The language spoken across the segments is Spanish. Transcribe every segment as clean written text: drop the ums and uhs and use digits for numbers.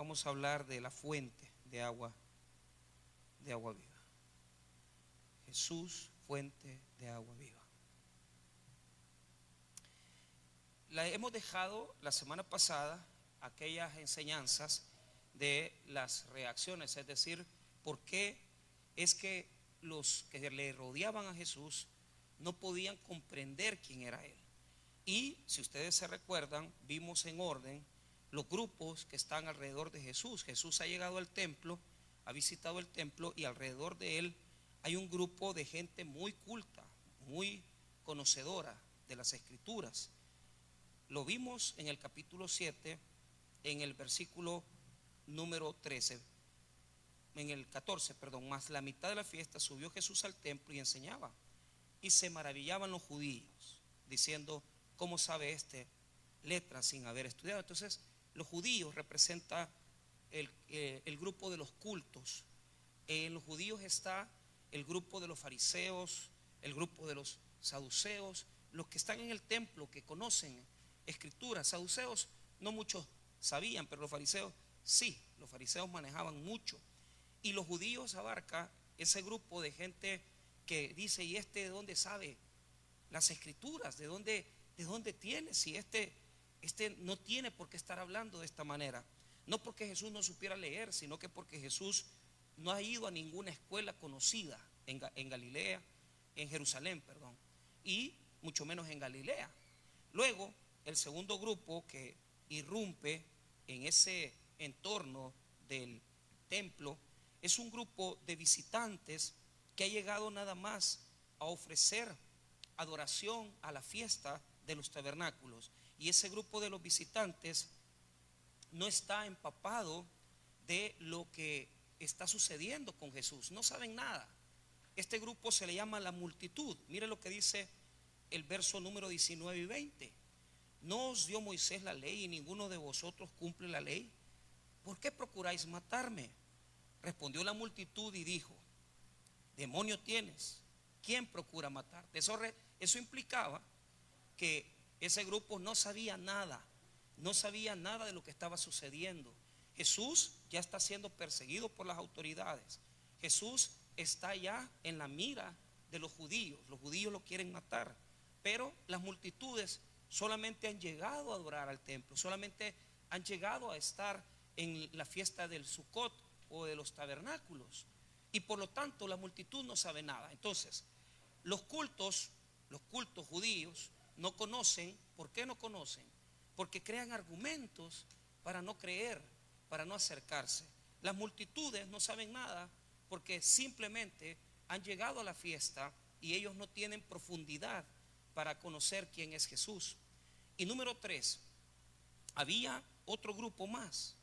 vamos a hablar de la fuente de agua viva. Jesús, fuente de agua viva. La hemos dejado la semana pasada aquellas enseñanzas de las reacciones, es decir, por qué es que los que le rodeaban a Jesús no podían comprender quién era Él. Y si ustedes se recuerdan, vimos en orden los grupos que están alrededor de Jesús. Jesús ha llegado al templo, ha visitado el templo y alrededor de Él hay un grupo de gente muy culta, muy conocedora de las Escrituras. Lo vimos en el capítulo 7, en el versículo número 13, en el 14, perdón, más la mitad de la fiesta subió Jesús al templo y enseñaba. Y se maravillaban los judíos, diciendo, ¿cómo sabe este letras sin haber estudiado? Entonces, los judíos representan el grupo de los cultos. En los judíos está el grupo de los fariseos, el grupo de los saduceos, los que están en el templo, que conocen escrituras. Saduceos no muchos sabían, pero los fariseos sí, los fariseos manejaban mucho. Y los judíos abarca ese grupo de gente que dice, ¿y este de dónde sabe las escrituras? ¿De dónde tiene? Si este no tiene por qué estar hablando de esta manera. No porque Jesús no supiera leer, sino que porque Jesús no ha ido a ninguna escuela conocida en Galilea, en Jerusalén, perdón, y mucho menos en Galilea. Luego, el segundo grupo que irrumpe en ese entorno del templo es un grupo de visitantes que ha llegado nada más a ofrecer adoración a la fiesta de los tabernáculos. Y ese grupo de los visitantes no está empapado de lo que está sucediendo con Jesús, no saben nada. Este grupo se le llama la multitud. Mire lo que dice el verso número 19 y 20. ¿No os dio Moisés la ley y ninguno de vosotros cumple la ley? ¿Por qué procuráis matarme? Respondió la multitud y dijo, demonio tienes, ¿quién procura matarte? Eso implicaba que ese grupo no sabía nada de lo que estaba sucediendo. Jesús ya está siendo perseguido por las autoridades. Jesús está ya en la mira de los judíos lo quieren matar, pero las multitudes solamente han llegado a adorar al templo, solamente han llegado a estar en la fiesta del Sucot o de los tabernáculos, y por lo tanto la multitud no sabe nada. Entonces, los cultos judíos no conocen. ¿Por qué no conocen? Porque crean argumentos para no creer, para no acercarse. Las multitudes no saben nada porque simplemente han llegado a la fiesta y ellos no tienen profundidad para conocer quién es Jesús. Y número 3, había otro grupo más,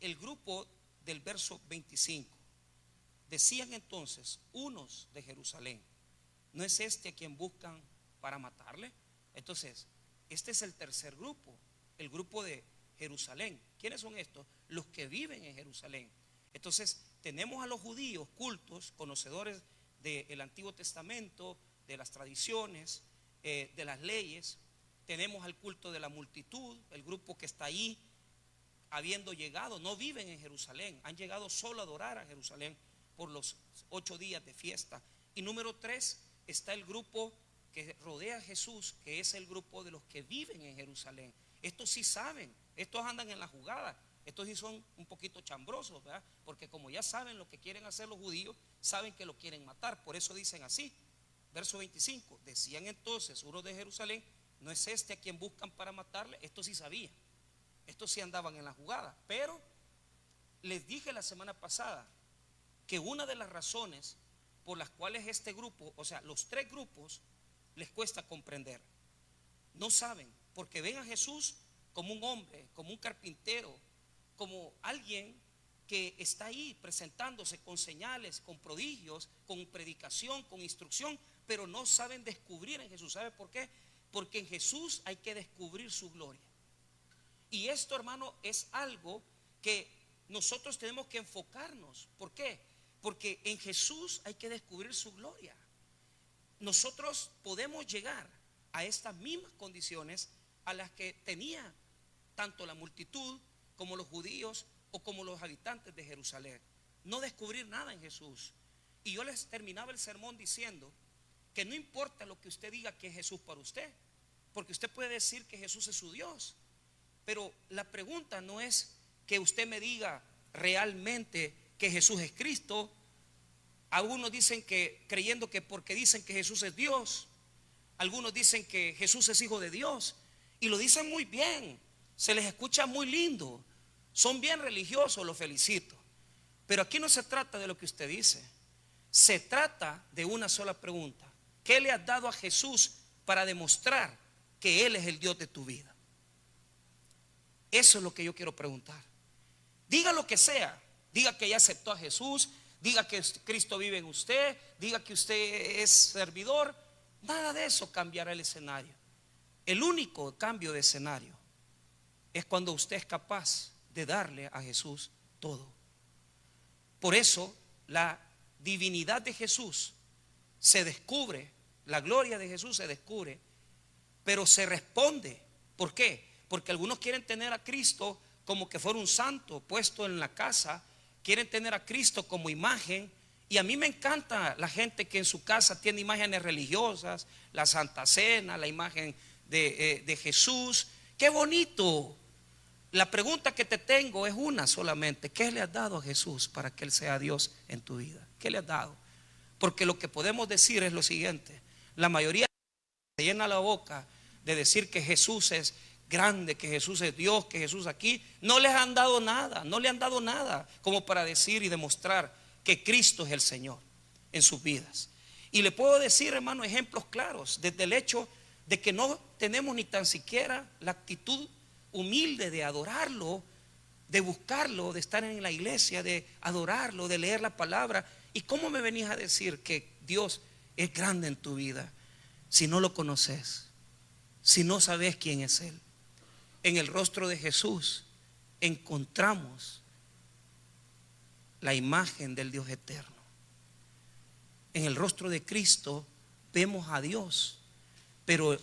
el grupo del verso 25. Decían entonces unos de Jerusalén, ¿no es este a quien buscan para matarle? Entonces, este es el tercer grupo, el grupo de Jerusalén. ¿Quiénes son estos? Los que viven en Jerusalén. Entonces, tenemos a los judíos cultos, conocedores del Antiguo Testamento, de las tradiciones, de las leyes. Tenemos al culto de la multitud, el grupo que está ahí, habiendo llegado, no viven en Jerusalén, han llegado solo a adorar a Jerusalén por los 8 días de fiesta. Y número 3, está el grupo que rodea a Jesús, que es el grupo de los que viven en Jerusalén. Estos sí saben, estos andan en la jugada, estos sí son un poquito chambrosos, ¿verdad? Porque como ya saben lo que quieren hacer los judíos, saben que lo quieren matar, por eso dicen así. Verso 25, decían entonces unos de Jerusalén, ¿no es este a quien buscan para matarle? Estos sí sabían, estos sí andaban en la jugada. Pero les dije la semana pasada que una de las razones por las cuales este grupo, o sea, los 3 grupos, les cuesta comprender, no saben, porque ven a Jesús como un hombre, como un carpintero, como alguien que está ahí presentándose con señales, con prodigios, con predicación, con instrucción, pero no saben descubrir en Jesús. ¿Sabe por qué? Porque en Jesús hay que descubrir su gloria. Y esto, hermano, es algo que nosotros tenemos que enfocarnos. ¿Por qué? Porque en Jesús hay que descubrir su gloria. Nosotros podemos llegar a estas mismas condiciones a las que tenía tanto la multitud como los judíos o como los habitantes de Jerusalén, no descubrir nada en Jesús. Y yo les terminaba el sermón diciendo que no importa lo que usted diga que es Jesús para usted, porque usted puede decir que Jesús es su Dios, pero la pregunta no es que usted me diga realmente que Jesús es Cristo. Algunos dicen que, creyendo que porque dicen que Jesús es Dios, algunos dicen que Jesús es hijo de Dios, y lo dicen muy bien, se les escucha muy lindo, son bien religiosos, los felicito. Pero aquí no se trata de lo que usted dice, se trata de una sola pregunta: ¿qué le has dado a Jesús para demostrar que Él es el Dios de tu vida? Eso es lo que yo quiero preguntar. Diga lo que sea, diga que ya aceptó a Jesús, diga que Cristo vive en usted, diga que usted es servidor, nada de eso cambiará el escenario. El único cambio de escenario es cuando usted es capaz de darle a Jesús todo. Por eso la divinidad de Jesús se descubre, la gloria de Jesús se descubre, pero se responde. ¿Por qué? Porque algunos quieren tener a Cristo como que fuera un santo puesto en la casa, quieren tener a Cristo como imagen. Y a mí me encanta la gente que en su casa tiene imágenes religiosas, la Santa Cena, la imagen de Jesús. ¡Qué bonito! La pregunta que te tengo es una solamente: ¿qué le has dado a Jesús para que Él sea Dios en tu vida? ¿Qué le has dado? Porque lo que podemos decir es lo siguiente: la mayoría se llena la boca de decir que Jesús es grande, que Jesús es Dios, que Jesús aquí. No les han dado nada, no le han dado nada como para decir y demostrar que Cristo es el Señor en sus vidas. Y le puedo decir, hermano, ejemplos claros, desde el hecho de que no tenemos ni tan siquiera la actitud humilde de adorarlo, de buscarlo, de estar en la iglesia, de adorarlo, de leer la palabra. ¿Y cómo me venís a decir que Dios es grande en tu vida si no lo conoces, si no sabes quién es Él? En el rostro de Jesús encontramos la imagen del Dios eterno. En el rostro de Cristo vemos a Dios, pero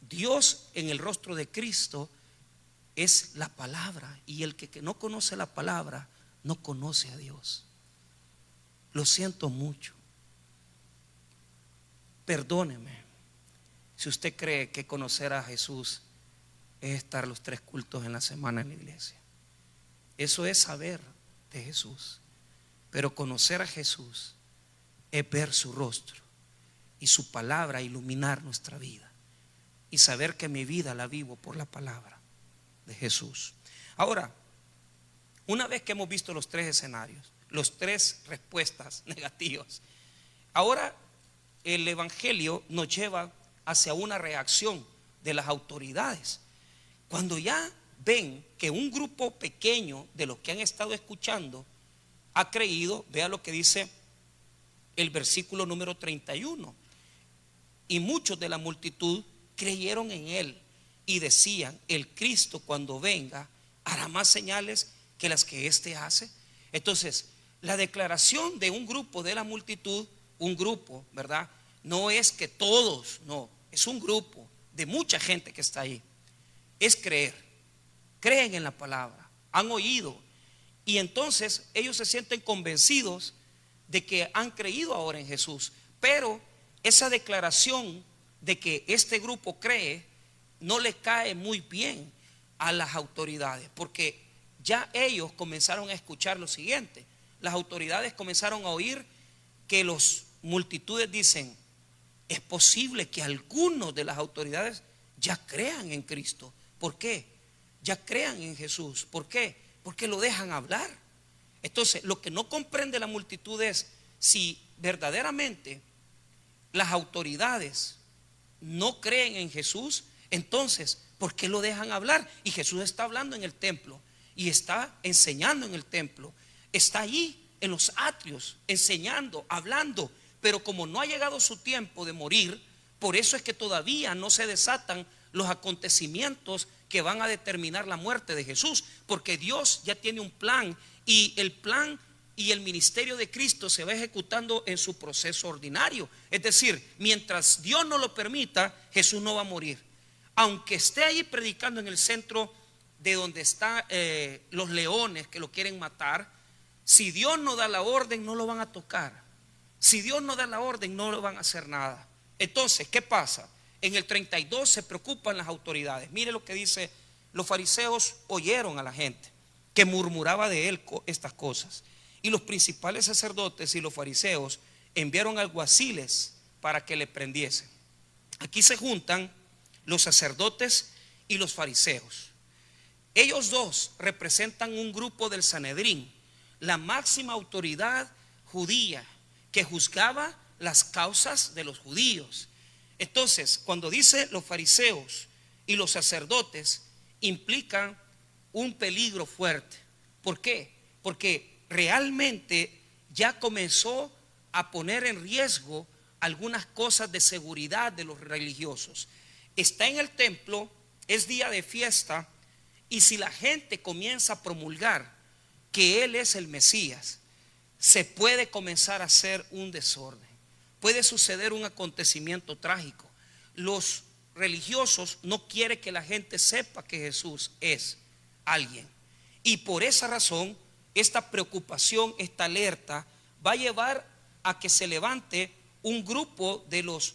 Dios en el rostro de Cristo es la palabra, y el que no conoce la palabra no conoce a Dios. Lo siento mucho, perdóneme si usted cree que conocer a Jesús es estar los 3 cultos en la semana en la iglesia. Eso es saber de Jesús, pero conocer a Jesús es ver su rostro y su palabra iluminar nuestra vida, y saber que mi vida la vivo por la palabra de Jesús. Ahora, una vez que hemos visto los 3 escenarios, los 3 respuestas negativas, ahora el evangelio nos lleva hacia una reacción de las autoridades. Cuando ya ven que un grupo pequeño de los que han estado escuchando ha creído, vea lo que dice el versículo número 31: y muchos de la multitud creyeron en Él y decían: el Cristo, cuando venga, hará más señales que las que éste hace. Entonces, la declaración de un grupo de la multitud, un grupo, ¿verdad? No es que todos, no, es un grupo de mucha gente que está ahí. Es creer, creen en la palabra, han oído, y entonces ellos se sienten convencidos de que han creído ahora en Jesús. Pero esa declaración de que este grupo cree no le cae muy bien a las autoridades, porque ya ellos comenzaron a escuchar lo siguiente. Las autoridades comenzaron a oír que los multitudes dicen: es posible que algunos de las autoridades ya crean en Cristo. ¿Por qué? Ya crean en Jesús. ¿Por qué? Porque lo dejan hablar. Entonces, lo que no comprende la multitud es si verdaderamente las autoridades no creen en Jesús, entonces, ¿por qué lo dejan hablar? Y Jesús está hablando en el templo y está enseñando en el templo, está allí en los atrios enseñando, hablando. Pero como no ha llegado su tiempo de morir, por eso es que todavía no se desatan los acontecimientos que van a determinar la muerte de Jesús, porque Dios ya tiene un plan, y el plan y el ministerio de Cristo se va ejecutando en su proceso ordinario. Es decir, mientras Dios no lo permita, Jesús no va a morir. Aunque esté ahí predicando en el centro de donde están los leones que lo quieren matar, si Dios no da la orden, no lo van a tocar. Si Dios no da la orden, no lo van a hacer nada. Entonces, ¿qué pasa? En el 32 se preocupan las autoridades. Mire lo que dice: los fariseos oyeron a la gente que murmuraba de él estas cosas, y los principales sacerdotes y los fariseos enviaron alguaciles para que le prendiesen. Aquí se juntan los sacerdotes y los fariseos. Ellos dos representan un grupo del Sanedrín, la máxima autoridad judía que juzgaba las causas de los judíos. Entonces, cuando dice los fariseos y los sacerdotes, implican un peligro fuerte. ¿Por qué? Porque realmente ya comenzó a poner en riesgo algunas cosas de seguridad de los religiosos. Está en el templo, es día de fiesta, y si la gente comienza a promulgar que él es el Mesías, se puede comenzar a hacer un desorden, puede suceder un acontecimiento trágico. Los religiosos no quieren que la gente sepa que Jesús es alguien, y por esa razón esta preocupación, esta alerta va a llevar a que se levante un grupo de los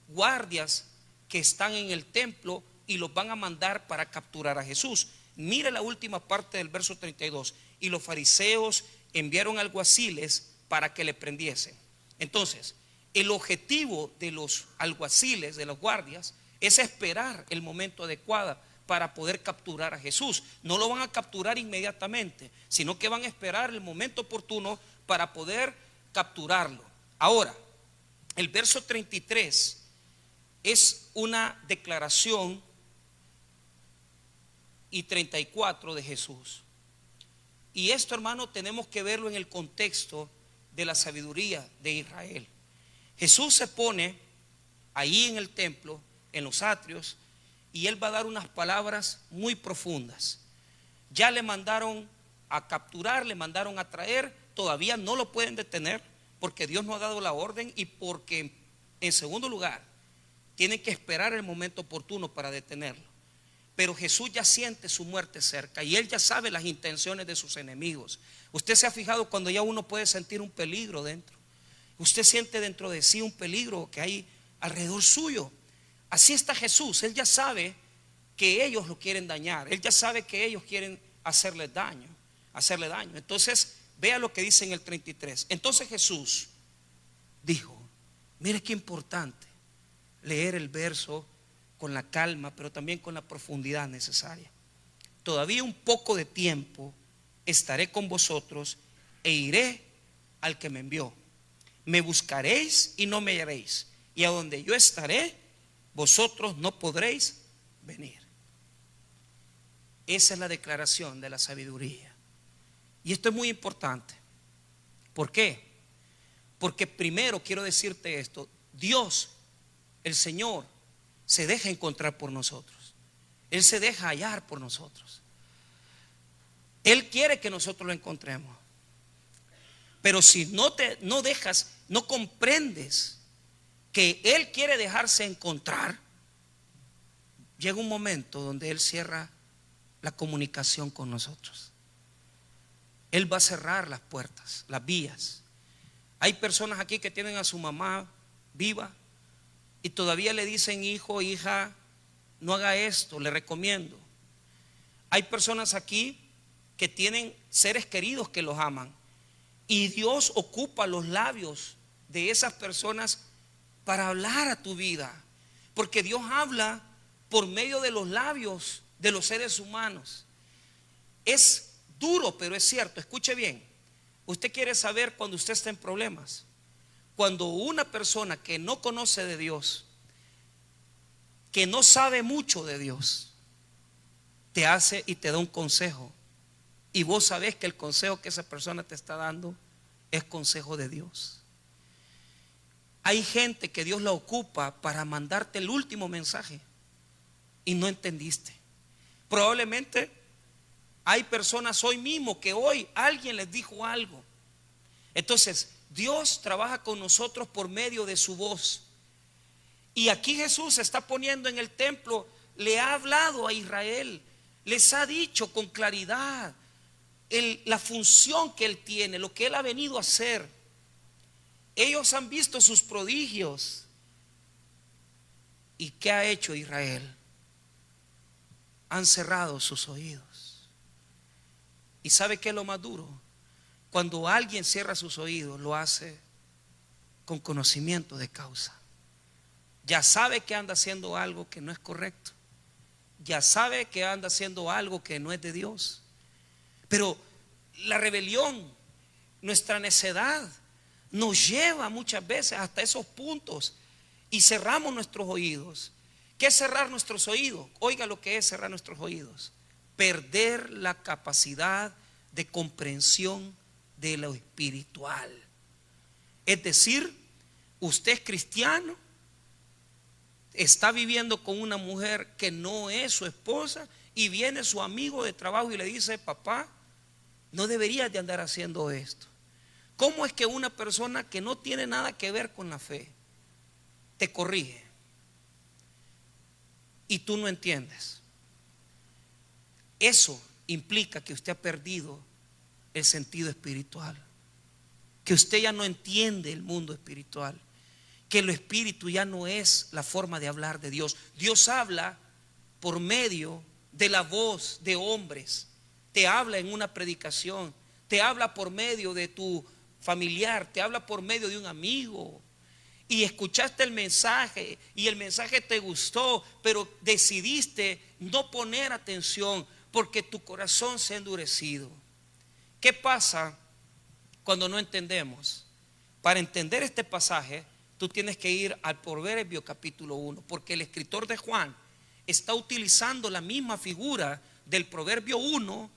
guardias que están en el templo y los van a mandar para capturar a Jesús. Mire la última parte del verso 32: y los fariseos enviaron alguaciles para que le prendiesen. Entonces, el objetivo de los alguaciles, de los guardias, es esperar el momento adecuado para poder capturar a Jesús. No lo van a capturar inmediatamente, sino que van a esperar el momento oportuno para poder capturarlo. Ahora, el verso 33 es una declaración, y 34 de Jesús. Y esto, hermano, tenemos que verlo en el contexto de la sabiduría de Israel. Jesús se pone ahí en el templo, en los atrios, y él va a dar unas palabras muy profundas. Ya le mandaron a capturar, le mandaron a traer, todavía no lo pueden detener porque Dios no ha dado la orden, y porque, en segundo lugar, tienen que esperar el momento oportuno para detenerlo. Pero Jesús ya siente su muerte cerca, y él ya sabe las intenciones de sus enemigos. Usted se ha fijado cuando ya uno puede sentir un peligro dentro. Usted siente dentro de sí un peligro que hay alrededor suyo. Así está Jesús. Él ya sabe que ellos lo quieren dañar. Él ya sabe que ellos quieren hacerle daño. Entonces, vea lo que dice en el 33. Entonces Jesús dijo, mire qué importante leer el verso con la calma, pero también con la profundidad necesaria. Todavía un poco de tiempo estaré con vosotros e iré al que me envió. Me buscaréis y no me hallaréis, y a donde yo estaré, vosotros no podréis venir. Esa es la declaración de la sabiduría. Y esto es muy importante. ¿Por qué? Porque primero quiero decirte esto: Dios, el Señor, se deja encontrar por nosotros. Él se deja hallar por nosotros. Él quiere que nosotros lo encontremos. Pero si no dejas, no comprendes que Él quiere dejarse encontrar, llega un momento donde Él cierra la comunicación con nosotros. Él va a cerrar las puertas, las vías. Hay personas aquí que tienen a su mamá viva y todavía le dicen: hijo, hija, no haga esto, le recomiendo. Hay personas aquí que tienen seres queridos que los aman, y Dios ocupa los labios de esas personas para hablar a tu vida, porque Dios habla por medio de los labios de los seres humanos. Es duro, pero es cierto. Escuche bien. Usted quiere saber cuando usted está en problemas, cuando una persona que no conoce de Dios, que no sabe mucho de Dios, te hace y te da un consejo, y vos sabés que el consejo que esa persona te está dando es consejo de Dios. Hay gente que Dios la ocupa para mandarte el último mensaje y no entendiste. Probablemente hay personas hoy mismo que hoy alguien les dijo algo. Entonces Dios trabaja con nosotros por medio de su voz. Y aquí Jesús se está poniendo en el templo, le ha hablado a Israel, les ha dicho con claridad la función que Él tiene, lo que Él ha venido a hacer. Ellos han visto sus prodigios. ¿Y qué ha hecho Israel? Han cerrado sus oídos. ¿Y sabe qué es lo más duro? Cuando alguien cierra sus oídos, lo hace con conocimiento de causa. Ya sabe que anda haciendo algo que no es correcto. Ya sabe que anda haciendo algo que no es de Dios. Pero la rebelión, nuestra necedad, nos lleva muchas veces hasta esos puntos y cerramos nuestros oídos. ¿Qué es cerrar nuestros oídos? Oiga lo que es cerrar nuestros oídos: perder la capacidad de comprensión de lo espiritual. Es decir, usted es cristiano, está viviendo con una mujer que no es su esposa, y viene su amigo de trabajo y le dice: papá, no deberías de andar haciendo esto. ¿Cómo es que una persona que no tiene nada que ver con la fe te corrige y tú no entiendes? Eso implica que usted ha perdido el sentido espiritual, que usted ya no entiende el mundo espiritual, que lo espíritu ya no es la forma de hablar de Dios. Dios habla por medio de la voz de hombres, te habla en una predicación, te habla por medio de tu familiar, te habla por medio de un amigo, y escuchaste el mensaje y el mensaje te gustó, pero decidiste no poner atención porque tu corazón se ha endurecido. ¿Qué pasa cuando no entendemos? Para entender este pasaje, tú tienes que ir al Proverbio capítulo 1, porque el escritor de Juan está utilizando la misma figura del Proverbio 1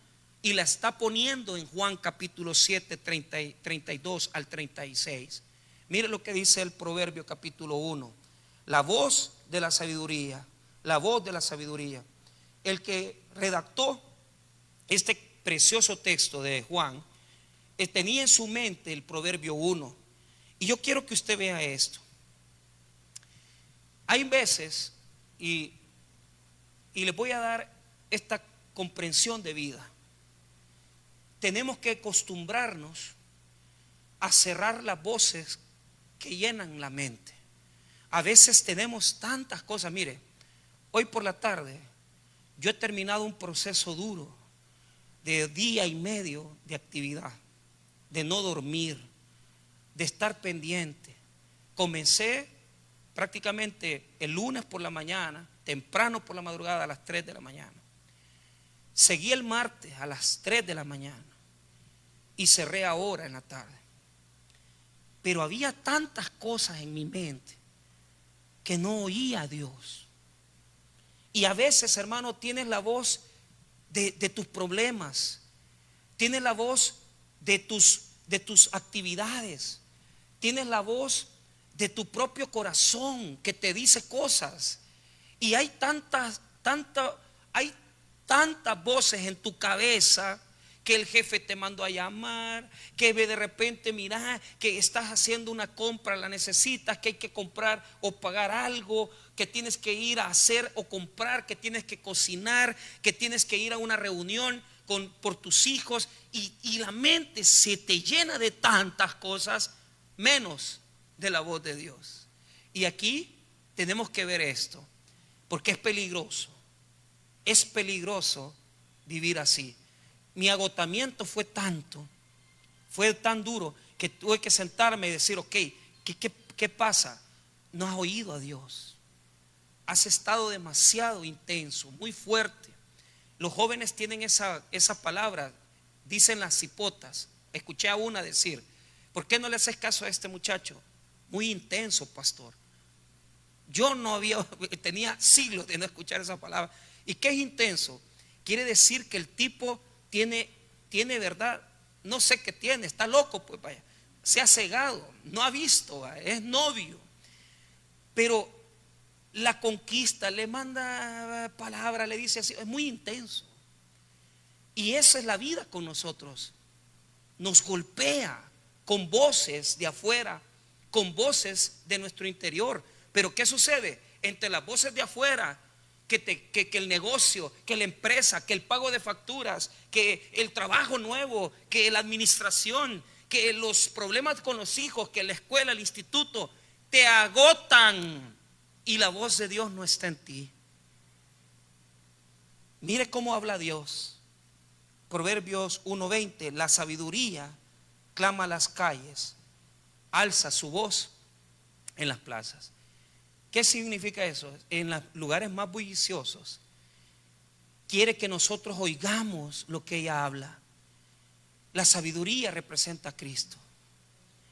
y la está poniendo en Juan capítulo 7, 32 al 36. Mire lo que dice el Proverbio capítulo 1. La voz de la sabiduría, la voz de la sabiduría. El que redactó este precioso texto de Juan tenía en su mente el Proverbio 1. Y yo quiero que usted vea esto. Hay veces, y les voy a dar esta comprensión de vida, tenemos que acostumbrarnos a cerrar las voces que llenan la mente. A veces tenemos tantas cosas. Mire, hoy por la tarde yo he terminado un proceso duro de día y medio de actividad, de no dormir, de estar pendiente. Comencé prácticamente el lunes por la mañana, temprano por la madrugada a las 3 de la mañana. Seguí el martes a las 3 de la mañana y cerré ahora en la tarde. Pero había tantas cosas en mi mente que no oía a Dios. Y a veces, hermano, tienes la voz de tus problemas, tienes la voz de tus actividades, tienes la voz de tu propio corazón que te dice cosas. Y hay tantas voces en tu cabeza, que el jefe te mandó a llamar, que de repente mira que estás haciendo una compra, la necesitas, que hay que comprar o pagar algo, que tienes que ir a hacer o comprar, que tienes que cocinar, que tienes que ir a una reunión por tus hijos, y la mente se te llena de tantas cosas menos de la voz de Dios. Y aquí tenemos que ver esto, porque es peligroso vivir así. Mi agotamiento fue tanto, fue tan duro, que tuve que sentarme y decir: ok, ¿qué pasa? No has oído a Dios, has estado demasiado intenso, muy fuerte. Los jóvenes tienen esa palabra, dicen las cipotas. Escuché a una decir: ¿por qué no le haces caso a este muchacho? Muy intenso, pastor. Yo tenía siglos de no escuchar esa palabra. ¿Y qué es intenso? Quiere decir que el tipo tiene verdad, no sé qué tiene, está loco, pues vaya, se ha cegado, no ha visto, vaya, es novio, pero la conquista, le manda palabras, le dice así, es muy intenso. Y esa es la vida con nosotros, nos golpea con voces de afuera, con voces de nuestro interior. Pero ¿qué sucede? Entre las voces de afuera que el negocio, que la empresa, que el pago de facturas, que el trabajo nuevo, que la administración, que los problemas con los hijos, que la escuela, el instituto, te agotan y la voz de Dios no está en ti. Mire cómo habla Dios. Proverbios 1:20, la sabiduría clama a las calles, alza su voz en las plazas. ¿Qué significa eso? En los lugares más bulliciosos quiere que nosotros oigamos lo que ella habla. La sabiduría representa a Cristo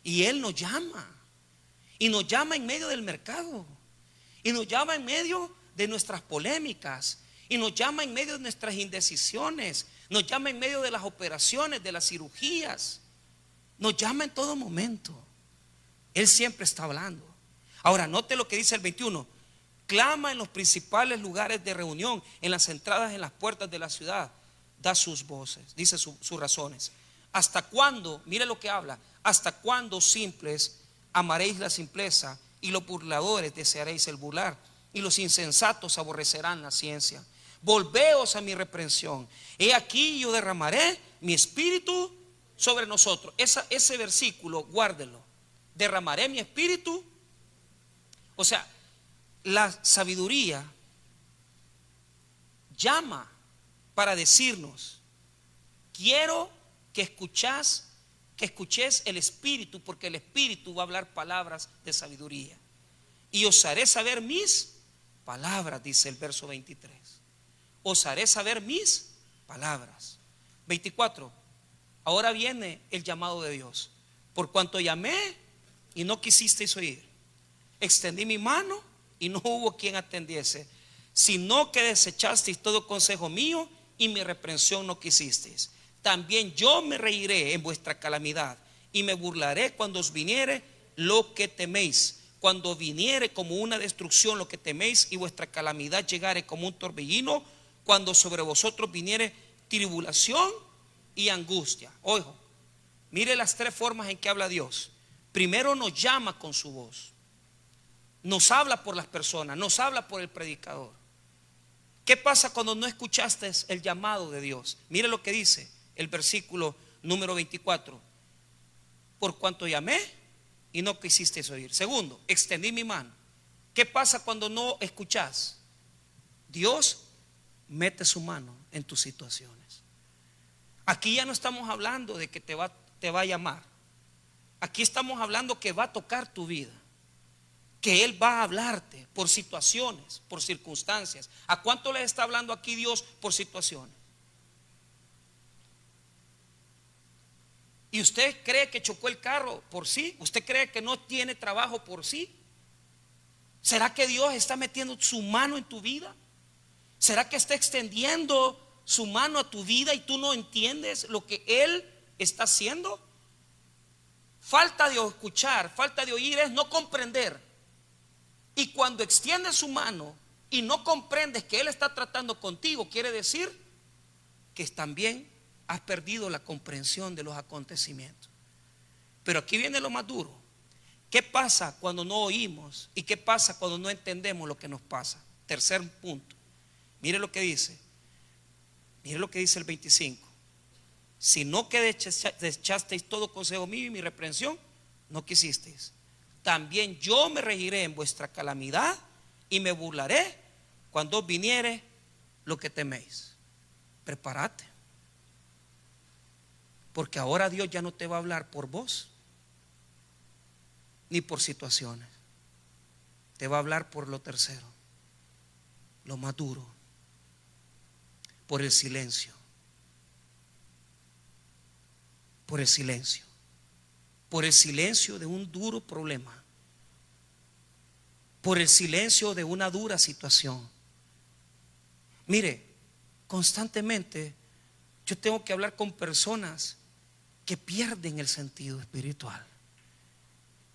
y Él nos llama, y nos llama en medio del mercado, y nos llama en medio de nuestras polémicas, y nos llama en medio de nuestras indecisiones, nos llama en medio de las operaciones, de las cirugías, nos llama en todo momento. Él siempre está hablando. Ahora, note lo que dice el 21. Clama en los principales lugares de reunión, en las entradas, en las puertas de la ciudad. Da sus voces, dice sus razones. ¿Hasta cuándo? Mire lo que habla. ¿Hasta cuándo, simples, amaréis la simpleza, y los burladores desearéis el burlar, y los insensatos aborrecerán la ciencia? Volveos a mi reprensión. He aquí yo derramaré mi espíritu sobre nosotros. Ese versículo, guárdelo. Derramaré mi espíritu. O sea, la sabiduría llama para decirnos: quiero que escuches el espíritu, porque el espíritu va a hablar palabras de sabiduría. Y os haré saber mis palabras, dice el verso 23. Os haré saber mis palabras. 24. Ahora viene el llamado de Dios. Por cuanto llamé y no quisisteis oír, extendí mi mano y no hubo quien atendiese, sino que desechasteis todo consejo mío y mi reprensión no quisisteis. También yo me reiré en vuestra calamidad y me burlaré cuando os viniere lo que teméis. Cuando viniere como una destrucción lo que teméis, y vuestra calamidad llegare como un torbellino, cuando sobre vosotros viniere tribulación y angustia. Ojo, mire las tres formas en que habla Dios. Primero nos llama con su voz, nos habla por las personas, nos habla por el predicador. ¿Qué pasa cuando no escuchaste el llamado de Dios? Mire lo que dice el versículo número 24. Por cuanto llamé y no quisisteis oír. Segundo, extendí mi mano. ¿Qué pasa cuando no escuchas? Dios mete su mano en tus situaciones. Aquí ya no estamos hablando de que te va a llamar. Aquí estamos hablando que va a tocar tu vida, que Él va a hablarte por situaciones, por circunstancias. ¿A cuánto le está hablando aquí Dios por situaciones? ¿Y usted cree que chocó el carro por sí? ¿Usted cree que no tiene trabajo por sí? ¿Será que Dios está metiendo su mano en tu vida? ¿Será que está extendiendo su mano a tu vida y tú no entiendes lo que Él está haciendo? Falta de escuchar, falta de oír es no comprender. Y cuando extiendes su mano y no comprendes que Él está tratando contigo, quiere decir que también has perdido la comprensión de los acontecimientos. Pero aquí viene lo más duro. ¿Qué pasa cuando no oímos? ¿Y qué pasa cuando no entendemos lo que nos pasa? Tercer punto. Mire lo que dice. Mire lo que dice el 25. Sino que desechasteis todo consejo mío y mi reprensión no quisisteis. También yo me reiré en vuestra calamidad y me burlaré cuando viniere lo que teméis. Prepárate. Porque ahora Dios ya no te va a hablar por voz ni por situaciones. Te va a hablar por lo tercero, lo más duro, por el silencio. Por el silencio. Por el silencio de un duro problema. Por el silencio de una dura situación. Mire, constantemente yo tengo que hablar con personas que pierden el sentido espiritual,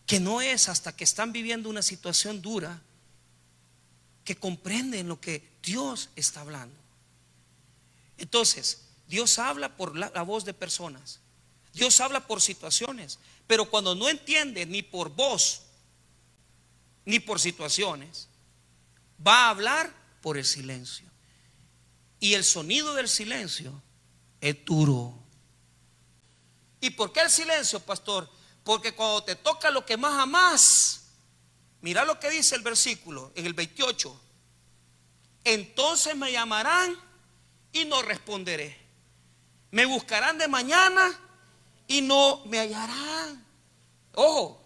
que no es hasta que están viviendo una situación dura que comprenden lo que Dios está hablando. Entonces, Dios habla por la voz de personas, Dios habla por situaciones, pero cuando no entiende ni por voz ni por situaciones, va a hablar por el silencio. Y el sonido del silencio es duro. ¿Y por qué el silencio, pastor? Porque cuando te toca lo que más amás, mira lo que dice el versículo en el 28. Entonces me llamarán y no responderé. Me buscarán de mañana y no me hallarán. Ojo,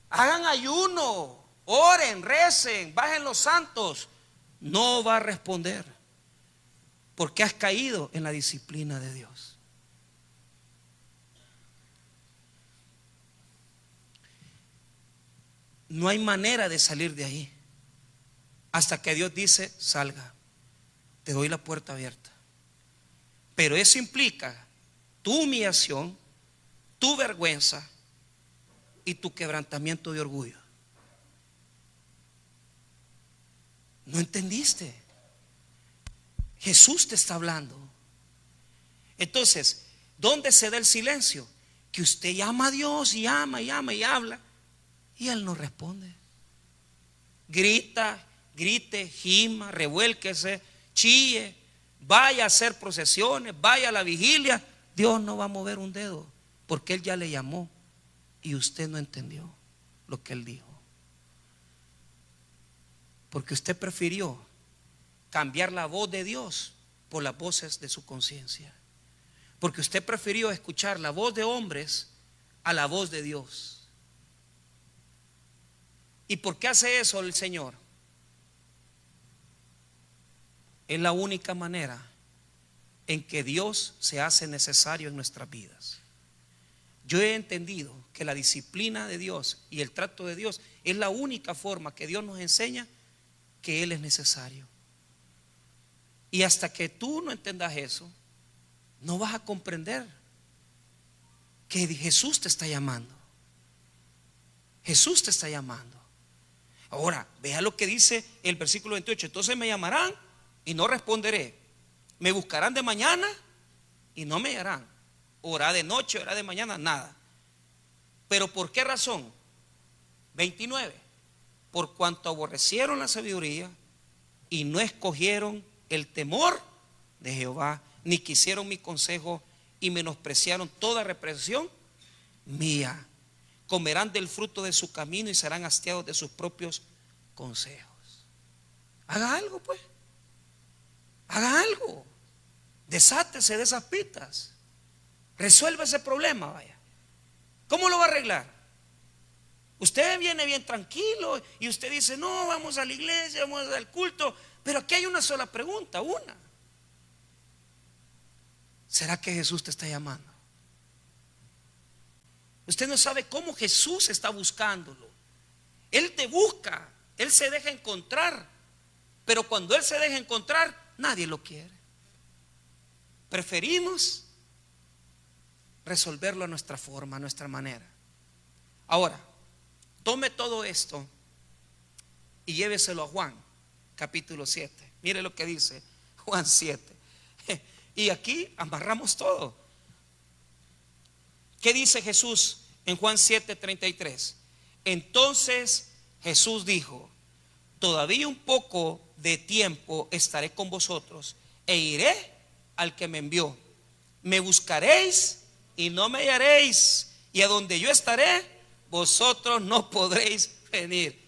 hagan ayuno, oren, recen, bajen los santos. No va a responder porque has caído en la disciplina de Dios. No hay manera de salir de ahí hasta que Dios dice: salga, te doy la puerta abierta. Pero eso implica tu humillación, tu vergüenza y tu quebrantamiento de orgullo. ¿No entendiste? Jesús te está hablando. Entonces, ¿dónde se da el silencio? Que usted llama a Dios y llama y llama y habla y Él no responde. Grita, grite, gima, revuélquese, chille, vaya a hacer procesiones, vaya a la vigilia. Dios no va a mover un dedo porque Él ya le llamó y usted no entendió lo que Él dijo. Porque usted prefirió cambiar la voz de Dios por las voces de su conciencia. Porque usted prefirió escuchar la voz de hombres a la voz de Dios. ¿Y por qué hace eso el Señor? Es la única manera en que Dios se hace necesario en nuestras vidas. Yo he entendido que la disciplina de Dios y el trato de Dios es la única forma que Dios nos enseña que Él es necesario. Y hasta que tú no entendas eso, no vas a comprender que Jesús te está llamando. Jesús te está llamando. Ahora, vea lo que dice el versículo 28. Entonces me llamarán y no responderé. Me buscarán de mañana y no me hallarán. Hora de noche, hora de mañana, nada. ¿Pero por qué razón? 29. Por cuanto aborrecieron la sabiduría y no escogieron el temor de Jehová, ni quisieron mi consejo y menospreciaron toda reprensión mía. Comerán del fruto de su camino y serán hastiados de sus propios consejos. Haga algo, pues. Haga algo. Desátese de esas pitas. Resuelva ese problema, vaya. ¿Cómo lo va a arreglar? Usted viene bien tranquilo y usted dice: no, vamos a la iglesia, vamos al culto. Pero aquí hay una sola pregunta, una. ¿Será que Jesús te está llamando? Usted no sabe cómo Jesús está buscándolo. Él te busca, Él se deja encontrar. Pero cuando Él se deja encontrar, nadie lo quiere. Preferimos resolverlo a nuestra forma, a nuestra manera. Ahora, tome todo esto y lléveselo a Juan, capítulo 7. Mire lo que dice Juan 7. Y aquí amarramos todo. ¿Qué dice Jesús en Juan 7:33? Entonces Jesús dijo: todavía un poco de tiempo estaré con vosotros e iré al que me envió. Me buscaréis y no me hallaréis, y a donde yo estaré, vosotros no podréis venir.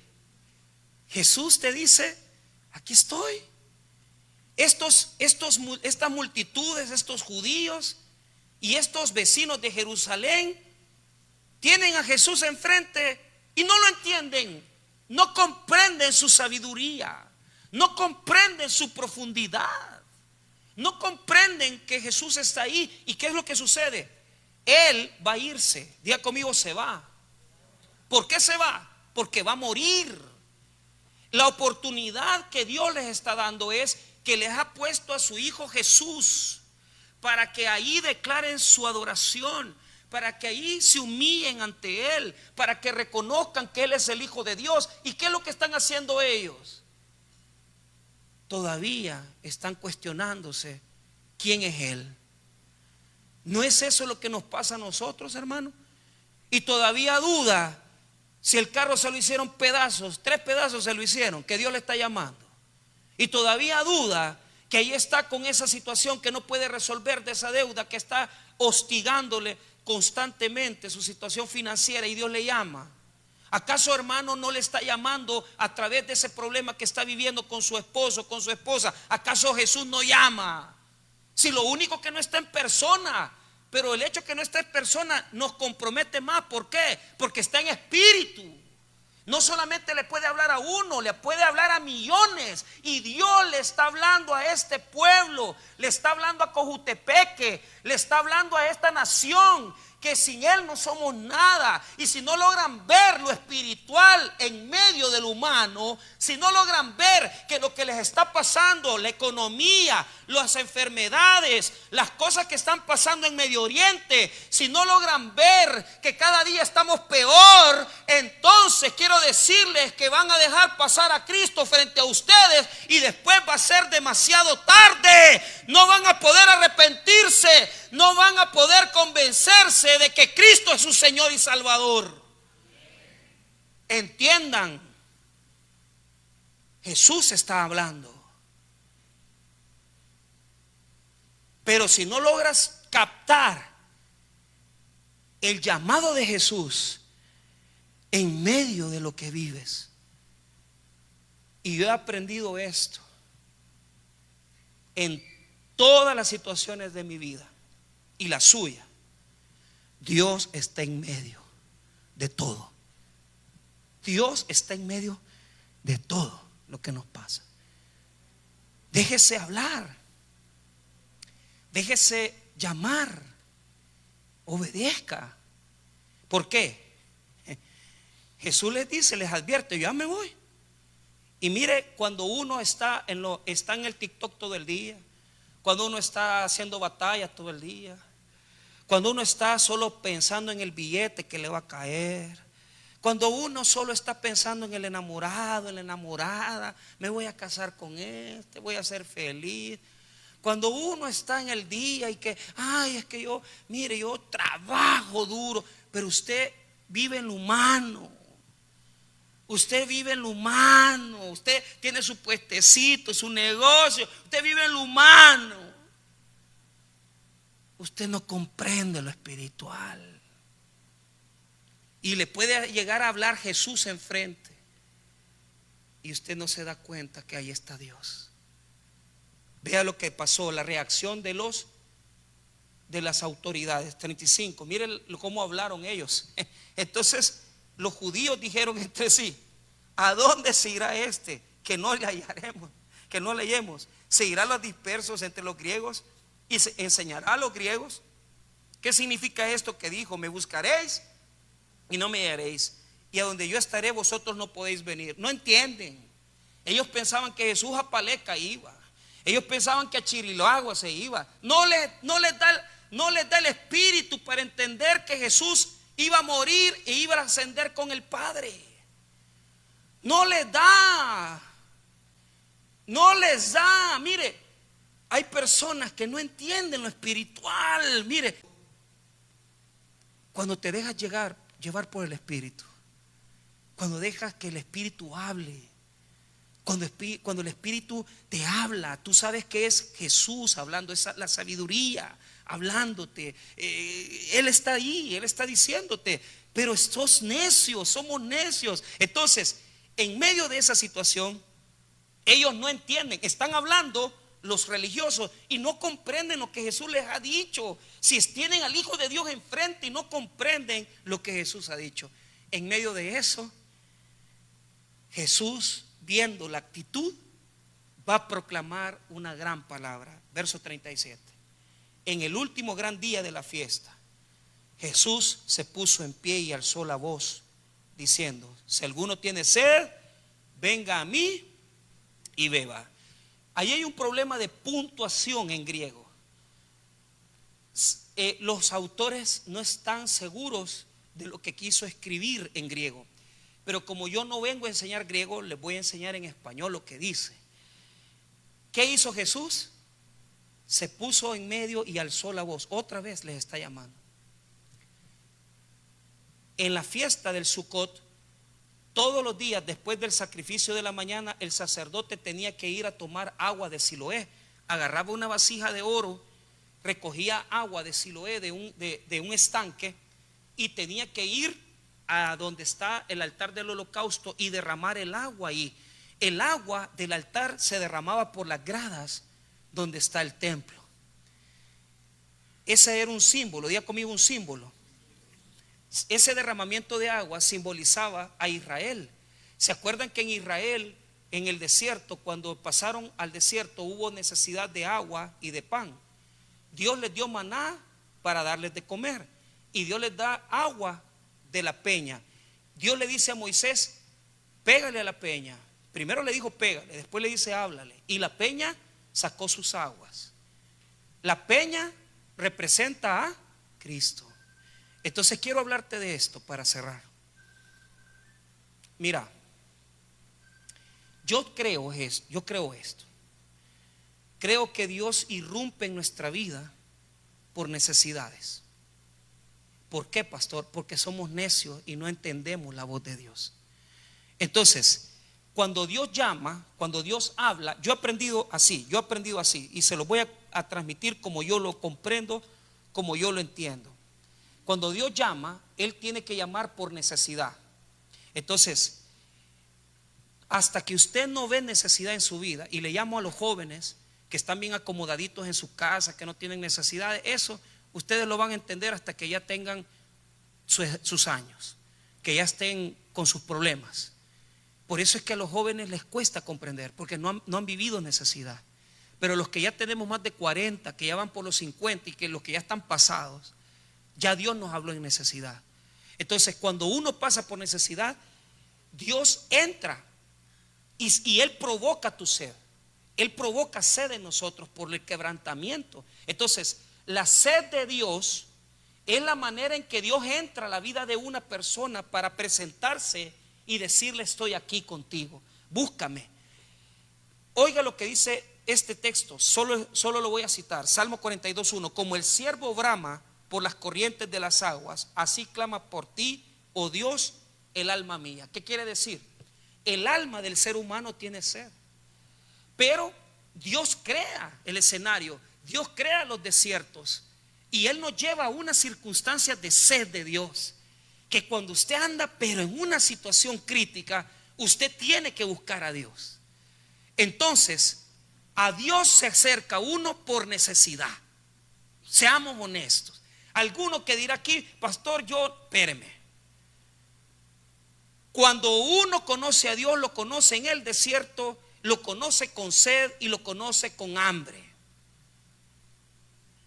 Jesús te dice: aquí estoy. Estas multitudes, estos judíos y estos vecinos de Jerusalén tienen a Jesús enfrente y no lo entienden, no comprenden su sabiduría, no comprenden su profundidad, no comprenden que Jesús está ahí. ¿Y qué es lo que sucede? Él va a irse. Diga conmigo: se va. ¿Por qué se va? Porque va a morir. La oportunidad que Dios les está dando es que les ha puesto a su Hijo Jesús para que ahí declaren su adoración, para que ahí se humillen ante Él, para que reconozcan que Él es el Hijo de Dios. ¿Y qué es lo que están haciendo ellos? Todavía están cuestionándose quién es Él. ¿No es eso lo que nos pasa a nosotros, hermano? Y todavía duda si el carro se lo hicieron pedazos, 3 pedazos se lo hicieron, que Dios le está llamando. y todavía duda, que ahí está con esa situación que no puede resolver, de esa deuda que está hostigándole constantemente su situación financiera, y Dios le llama. ¿Acaso, hermano, no le está llamando a través de ese problema que está viviendo con su esposo, con su esposa? ¿Acaso Jesús no llama? Si lo único que no está en persona, pero el hecho que no está en persona nos compromete más. ¿Por qué? Porque está en espíritu. No solamente le puede hablar a uno, le puede hablar a millones. Y Dios le está hablando a este pueblo, le está hablando a Cojutepeque, le está hablando a esta nación, que sin Él no somos nada. Y si no logran ver lo espiritual en medio del humano, si no logran ver que lo que les está pasando, la economía, las enfermedades, las cosas que están pasando en Medio Oriente, si no logran ver que cada día estamos peor, entonces quiero decirles que van a dejar pasar a Cristo frente a ustedes, y después va a ser demasiado tarde. No van a poder arrepentirse, no van a poder convencerse de que Cristo es su Señor y Salvador. Entiendan, Jesús está hablando. Pero si no logras captar el llamado de Jesús en medio de lo que vives, y yo he aprendido esto en todas las situaciones de mi vida y la suya, Dios está en medio de todo. Dios está en medio de todo lo que nos pasa. Déjese hablar, déjese llamar, obedezca. ¿Por qué? Jesús les dice, les advierte, yo ya me voy. Y mire, cuando uno está en el TikTok todo el día, cuando uno está haciendo batallas todo el día, cuando uno está solo pensando en el billete que le va a caer, cuando uno solo está pensando en el enamorado, en la enamorada, me voy a casar con este, voy a ser feliz. Cuando uno está en el día y que, ay, es que yo, mire, yo trabajo duro, pero usted vive en lo humano. Usted vive en lo humano, usted tiene su puestecito, su negocio, usted vive en lo humano. Usted no comprende lo espiritual. Y le puede llegar a hablar Jesús enfrente, y usted no se da cuenta que ahí está Dios. Vea lo que pasó, la reacción de las autoridades. 35, miren cómo hablaron ellos. Entonces los judíos dijeron entre sí, ¿a dónde se irá este que no le hallaremos, que no leemos? ¿Se irá a los dispersos entre los griegos y se enseñará a los griegos? ¿Qué significa esto que dijo? Me buscaréis y no me hallaréis, y a donde yo estaré vosotros no podéis venir. No entienden. Ellos pensaban que Jesús a Paleca iba, ellos pensaban que a Chirilagua se iba. No les da el espíritu para entender que Jesús iba a morir e iba a ascender con el Padre. No les da. Mire, hay personas que no entienden lo espiritual. Mire, cuando te dejas llevar por el Espíritu, cuando dejas que el Espíritu hable, cuando el Espíritu te habla, tú sabes que es Jesús hablando, es la sabiduría hablándote. Él está ahí, Él está diciéndote, pero sos necios, somos necios. Entonces, en medio de esa situación, ellos no entienden, están hablando los religiosos y no comprenden lo que Jesús les ha dicho. Si tienen al Hijo de Dios enfrente y no comprenden lo que Jesús ha dicho, en medio de eso, Jesús, viendo la actitud, va a proclamar una gran palabra. Verso 37. En el último gran día de la fiesta, Jesús se puso en pie y alzó la voz, diciendo: si alguno tiene sed, venga a mí y beba. Ahí hay un problema de puntuación en griego. Los autores no están seguros de lo que quiso escribir en griego, pero como yo no vengo a enseñar griego, les voy a enseñar en español lo que dice. ¿Qué hizo Jesús? Se puso en medio y alzó la voz. Otra vez les está llamando. En la fiesta del Sucot, todos los días después del sacrificio de la mañana, el sacerdote tenía que ir a tomar agua de Siloé. Agarraba una vasija de oro, recogía agua de Siloé, de un estanque, y tenía que ir a donde está el altar del holocausto y derramar el agua ahí. El agua del altar se derramaba por las gradas donde está el templo. Ese era un símbolo, diga conmigo un símbolo. Ese derramamiento de agua simbolizaba a Israel. ¿Se acuerdan que en Israel, en el desierto, cuando pasaron al desierto, hubo necesidad de agua y de pan? Dios les dio maná para darles de comer, y Dios les da agua de la peña. Dios le dice a Moisés: pégale a la peña. Primero le dijo pégale, después le dice háblale, y la peña sacó sus aguas. La peña representa a Cristo. Entonces quiero hablarte de esto para cerrar. Mira, yo creo esto. Creo que Dios irrumpe en nuestra vida por necesidades. ¿Por qué, pastor? Porque somos necios y no entendemos la voz de Dios. Entonces, cuando Dios llama, cuando Dios habla, yo he aprendido así, y se lo voy a transmitir como yo lo comprendo, como yo lo entiendo. Cuando Dios llama, Él tiene que llamar por necesidad. Entonces, hasta que usted no ve necesidad en su vida, y le llamo a los jóvenes que están bien acomodaditos en su casa, que no tienen necesidades, eso ustedes lo van a entender hasta que ya tengan sus años, que ya estén con sus problemas. Por eso es que a los jóvenes les cuesta comprender, porque no han vivido necesidad. Pero los que ya tenemos más de 40, que ya van por los 50 y que los que ya están pasados, ya Dios nos habló en necesidad. Entonces, cuando uno pasa por necesidad, Dios entra y Él provoca tu sed. Él provoca sed en nosotros por el quebrantamiento. Entonces, la sed de Dios es la manera en que Dios entra a la vida de una persona para presentarse y decirle: estoy aquí contigo, búscame. Oiga lo que dice este texto, solo lo voy a citar. Salmo 42:1: como el ciervo brama por las corrientes de las aguas, así clama por ti, oh Dios, el alma mía. ¿Qué quiere decir? El alma del ser humano tiene sed, pero Dios crea el escenario, Dios crea los desiertos, y Él nos lleva a unas circunstancias de sed de Dios, que cuando usted anda pero en una situación crítica, usted tiene que buscar a Dios. Entonces, a Dios se acerca uno por necesidad. Seamos honestos. Alguno que dirá aquí: pastor, espéreme. Cuando uno conoce a Dios, lo conoce en el desierto, lo conoce con sed y lo conoce con hambre.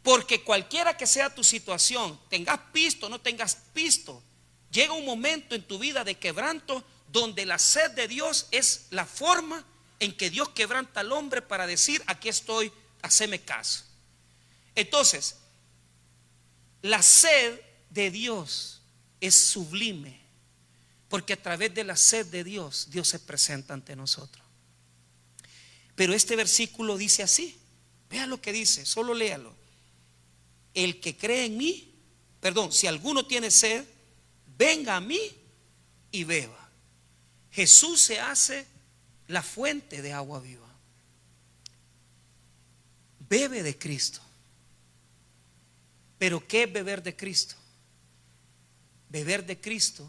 Porque cualquiera que sea tu situación, tengas pisto o no tengas pisto, llega un momento en tu vida de quebranto donde la sed de Dios es la forma en que Dios quebranta al hombre para decir: aquí estoy, haceme caso. Entonces, la sed de Dios es sublime, porque a través de la sed de Dios, Dios se presenta ante nosotros. Pero este versículo dice así, vea lo que dice, solo léalo: el que cree en mí, si alguno tiene sed, venga a mí y beba. Jesús se hace la fuente de agua viva. Bebe de Cristo. Pero ¿qué es beber de Cristo? Beber de Cristo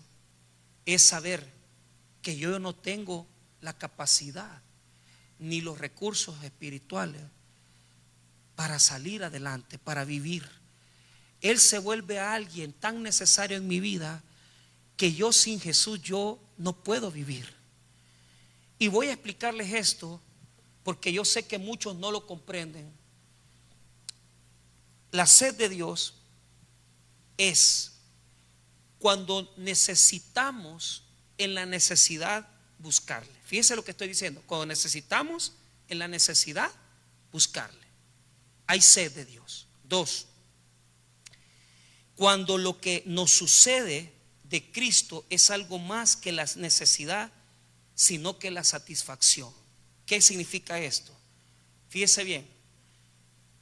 es saber que yo no tengo la capacidad ni los recursos espirituales para salir adelante, para vivir. Él se vuelve a alguien tan necesario en mi vida que yo sin Jesús yo no puedo vivir. Y voy a explicarles esto porque yo sé que muchos no lo comprenden. La sed de Dios es cuando necesitamos en la necesidad buscarle. Fíjense lo que estoy diciendo: cuando necesitamos en la necesidad buscarle, hay sed de Dios. 2, cuando lo que nos sucede de Cristo es algo más que la necesidad, sino que la satisfacción. ¿Qué significa esto? Fíjese bien,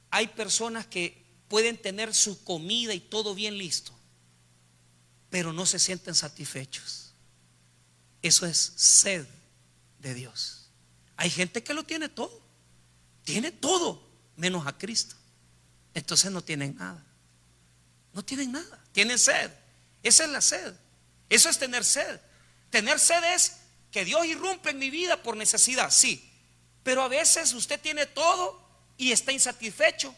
hay personas que pueden tener su comida y todo bien listo, pero no se sienten satisfechos. Eso es sed de Dios. Hay gente que lo tiene todo menos a Cristo. Entonces no tienen nada. No tienen nada, tienen sed. Esa es la sed. Eso es tener sed. Tener sed es que Dios irrumpe en mi vida por necesidad, sí. Pero a veces usted tiene todo y está insatisfecho.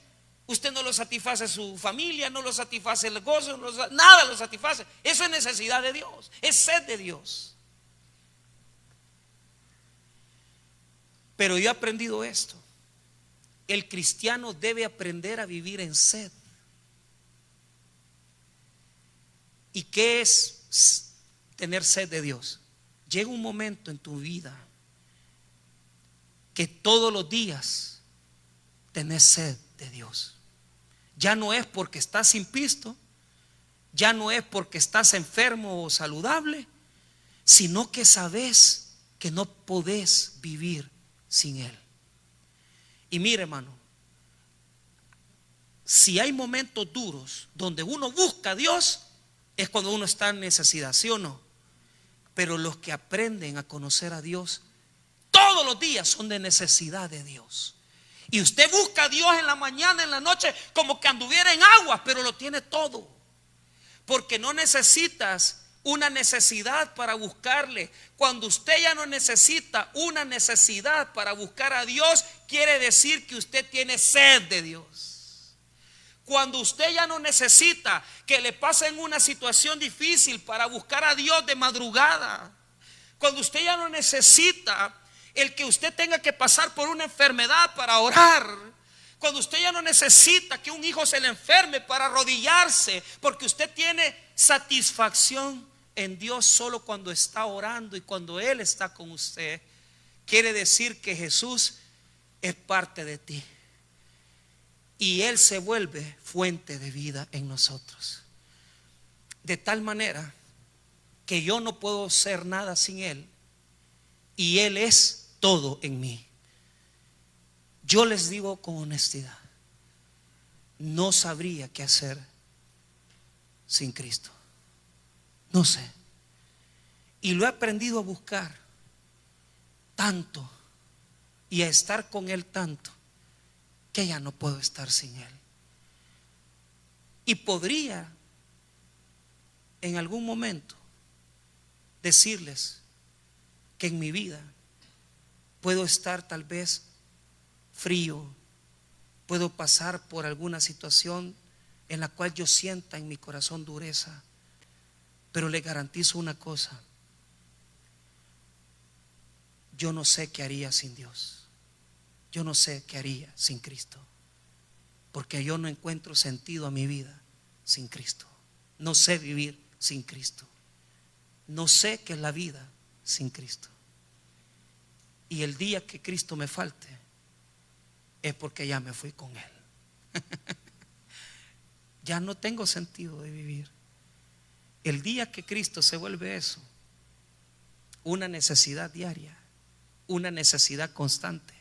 Usted no lo satisface su familia, no lo satisface el gozo, nada lo satisface. Eso es necesidad de Dios, es sed de Dios. Pero yo he aprendido esto. El cristiano debe aprender a vivir en sed. ¿Y qué es tener sed de Dios? Llega un momento en tu vida que todos los días tenés sed de Dios. Ya no es porque estás sin pisto, ya no es porque estás enfermo o saludable, sino que sabes que no podés vivir sin Él. Y mire, hermano, si hay momentos duros donde uno busca a Dios, es cuando uno está en necesidad, ¿sí o no? Pero los que aprenden a conocer a Dios todos los días son de necesidad de Dios. Y usted busca a Dios en la mañana, en la noche, como que anduviera en aguas, pero lo tiene todo. Porque no necesitas una necesidad para buscarle. Cuando usted ya no necesita una necesidad para buscar a Dios, quiere decir que usted tiene sed de Dios. Cuando usted ya no necesita que le pasen una situación difícil para buscar a Dios de madrugada. Cuando usted ya no necesita el que usted tenga que pasar por una enfermedad para orar. Cuando usted ya no necesita que un hijo se le enferme para arrodillarse, porque usted tiene satisfacción en Dios solo cuando está orando y cuando Él está con usted. Quiere decir que Jesús es parte de ti. Y Él se vuelve fuente de vida en nosotros. De tal manera que yo no puedo ser nada sin Él. Y Él es todo en mí. Yo les digo con honestidad, no sabría qué hacer sin Cristo. No sé. Y lo he aprendido a buscar tanto y a estar con Él tanto, que ya no puedo estar sin Él. Y podría en algún momento decirles que en mi vida puedo estar tal vez frío, puedo pasar por alguna situación en la cual yo sienta en mi corazón dureza, pero le garantizo una cosa: yo no sé qué haría sin Dios. Yo no sé qué haría sin Cristo, porque yo no encuentro sentido a mi vida sin Cristo. No sé vivir sin Cristo. No sé qué es la vida sin Cristo. Y el día que Cristo me falte es porque ya me fui con Él. Ya no tengo sentido de vivir. El día que Cristo se vuelve eso, una necesidad diaria, una necesidad constante,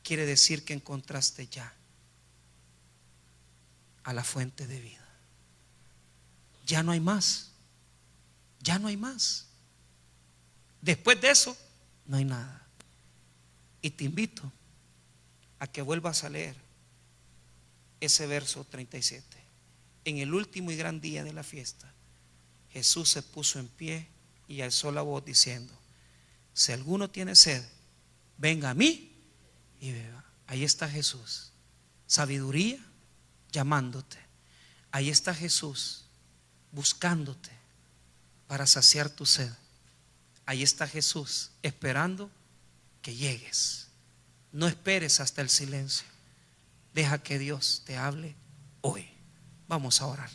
quiere decir que encontraste ya a la fuente de vida. Ya no hay más. Ya no hay más. Después de eso no hay nada. Y te invito a que vuelvas a leer ese verso 37. En el último y gran día de la fiesta, Jesús se puso en pie y alzó la voz diciendo: si alguno tiene sed, venga a mí y beba. Ahí está Jesús, sabiduría llamándote. Ahí está Jesús buscándote para saciar tu sed. Ahí está Jesús esperando que llegues. No esperes hasta el silencio. Deja que Dios te hable hoy. Vamos a orar.